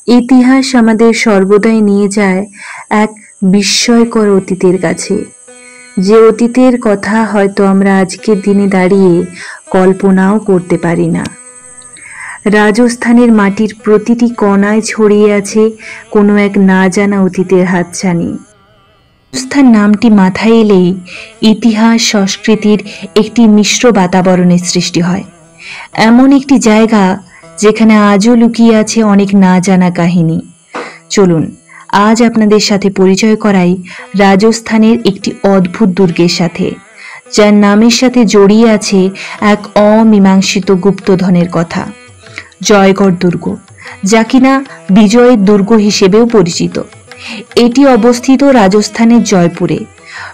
ইতিহাস আমাদের সর্বদাই নিয়ে যায় এক বিস্ময়কর অতীতের কাছে, যে অতীতের কথা হয়তো আমরা আজকের দিনে দাঁড়িয়ে কল্পনাও করতে পারি না। রাজস্থানের মাটির প্রতিটি কণায় ছড়িয়ে আছে কোনো এক না জানা অতীতের হাতছানি। রাজস্থান নামটি মাথায় এলেই ইতিহাস সংস্কৃতির একটি মিশ্র বাতাবরণের সৃষ্টি হয়। এমন একটি জায়গা যেখানে আজও লুকিয়ে আছে অনেক না জানা কাহিনী। চলুন আজ আপনাদের সাথে পরিচয় করাই রাজস্থানের একটি অদ্ভুত দুর্গের সাথে, যার নামের সাথে জড়িয়ে আছে এক অমীমাংসিত গুপ্তধনের কথা, জয়গড় দুর্গ, যা কিনা বিজয়ের দুর্গ হিসেবেও পরিচিত। এটি অবস্থিত রাজস্থানের জয়পুরে।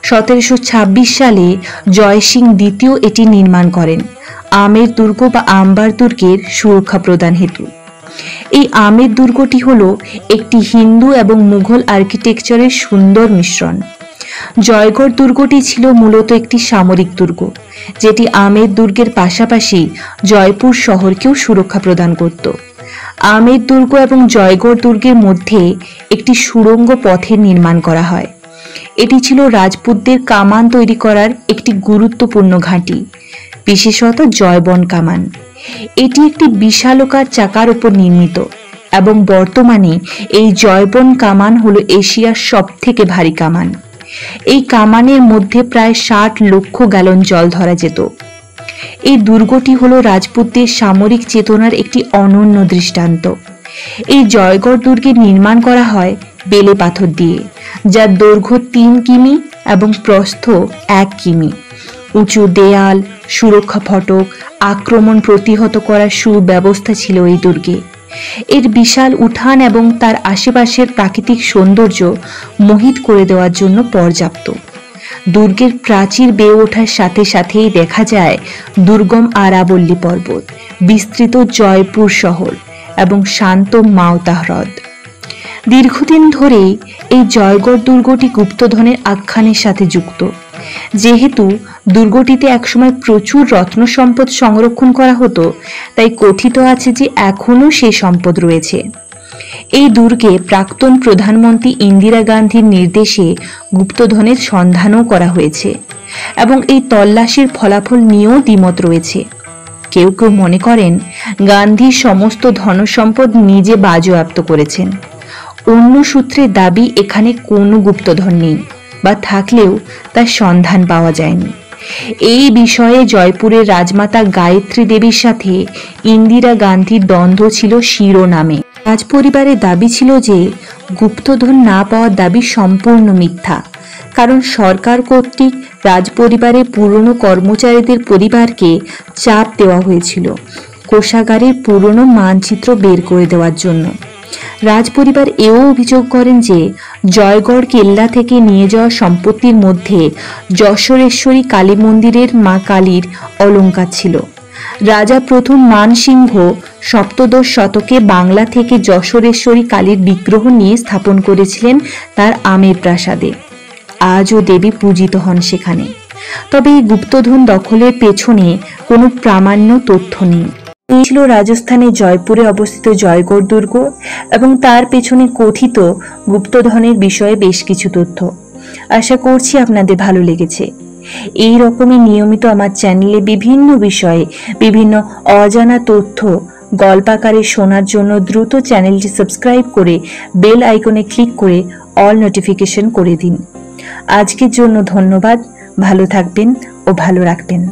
1726 সালে জয় সিং দ্বিতীয় এটি নির্মাণ করেন আমের দুর্গ বা আম্বার দুর্গের সুরক্ষা প্রদান হেতু। এই আমের দুর্গটি হল একটি হিন্দু এবং মুঘল আর্কিটেকচারের সুন্দর মিশ্রণ। জয়গড় দুর্গটি ছিল মূলত একটি সামরিক দুর্গ, যেটি আমের দুর্গের পাশাপাশি জয়পুর শহরকেও সুরক্ষা প্রদান করত। আমের দুর্গ এবং জয়গড় দুর্গের মধ্যে একটি সুড়ঙ্গ পথের নির্মাণ করা হয়। এটি ছিল রাজপুতদের কামান তৈরি করার একটি গুরুত্বপূর্ণ ঘাঁটি, বিশেষত জয়বন কামান। এটি একটি বিশালকার চাকার উপর নির্মিত এবং বর্তমানে এই জয়বন কামান হল এশিয়ার সবথেকে ভারী কামান। এই কামানের মধ্যে প্রায় 60 লক্ষ গ্যালন জল ধরা যেত। এই দুর্গটি হল রাজপুতদের সামরিক চেতনার একটি অনন্য দৃষ্টান্ত। এই জয়গড় দুর্গের নির্মাণ করা হয় বেলে পাথর দিয়ে, যার দৈর্ঘ্য 3 কিমি এবং প্রস্থ 1 কিমি। উঁচু দেয়াল, সুরক্ষা ফটক, আক্রমণ প্রতিহত করার সুব্যবস্থা ছিল এই দুর্গে। এর বিশাল উঠান এবং তার আশেপাশের প্রাকৃতিক সৌন্দর্য মোহিত করে দেওয়ার জন্য পর্যাপ্ত। দুর্গের প্রাচীর বেয়ে ওঠার সাথে সাথেই দেখা যায় দুর্গম আরাবল্লী পর্বত, বিস্তৃত জয়পুর শহর এবং শান্ত মাওতা হ্রদ। দীর্ঘদিন ধরেই এই জয়গড় দুর্গটি গুপ্তধনের আখ্যানের সাথে যুক্ত। যেহেতু দুর্গটিতে একসময় প্রচুর রত্ন সম্পদ সংরক্ষণ করা হতো, তাই কথিত আছে যে এখনও সেই সম্পদ রয়েছে। এই দুর্গে প্রাক্তন প্রধানমন্ত্রী ইন্দিরা গান্ধীর নির্দেশে গুপ্তধনের সন্ধানও করা হয়েছে এবং এই তল্লাশির ফলাফল নিয়েও দ্বিমত রয়েছে। কেউ কেউ মনে করেন গান্ধী সমস্ত ধনসম্পদ নিজে বাজেয়াপ্ত করেছেন। অন্য সূত্রে দাবি এখানে কোনো গুপ্তধন নেই, বা থাকলেও তার সন্ধান পাওয়া যায়নি। এই বিষয়ে জয়পুরের রাজমাতা গায়ত্রী দেবীর সাথে ইন্দিরা গান্ধীর দ্বন্দ্ব ছিল শিরোনামে। রাজপরিবারের দাবি ছিল যে গুপ্তধন না পাওয়ার দাবি সম্পূর্ণ মিথ্যা, কারণ সরকার কর্তৃক রাজপরিবারের পুরনো কর্মচারীদের পরিবারকে চাপ দেওয়া হয়েছিল কোষাগারের পুরনো মানচিত্র বের করে দেওয়ার জন্য। রাজপরিবার এও অভিযোগ করেন যে জয়গড় কেল্লা থেকে নিয়ে যাওয়া সম্পত্তির মধ্যে যশোরেশ্বরী কালী মন্দিরের মা কালীর অলঙ্কার ছিল। রাজা প্রথম মানসিংহ সপ্তদশ শতকে বাংলা থেকে যশোরেশ্বরী কালীর বিগ্রহ নিয়ে স্থাপন করেছিলেন তার আমের প্রাসাদে। আজও দেবী পূজিত হন সেখানে। তবে এই গুপ্তধন দখলের পেছনে কোনো প্রামাণ্য তথ্য নেই। এই ছিল রাজস্থানের জয়পুরে অবস্থিত জয়গড় দুর্গ এবং তার পেছনে কথিত গুপ্তধনের বিষয়ে বেশ কিছু তথ্য। আশা করছি আপনাদের ভালো লেগেছে। এই রকমই নিয়মিত আমার চ্যানেলে বিভিন্ন বিষয়ে বিভিন্ন অজানা তথ্য গল্পাকারে শোনার জন্য দ্রুত চ্যানেলটি সাবস্ক্রাইব করে বেল আইকনে ক্লিক করে অল নোটিফিকেশন করে দিন। আজকের জন্য ধন্যবাদ। ভালো থাকবেন ও ভালো রাখবেন।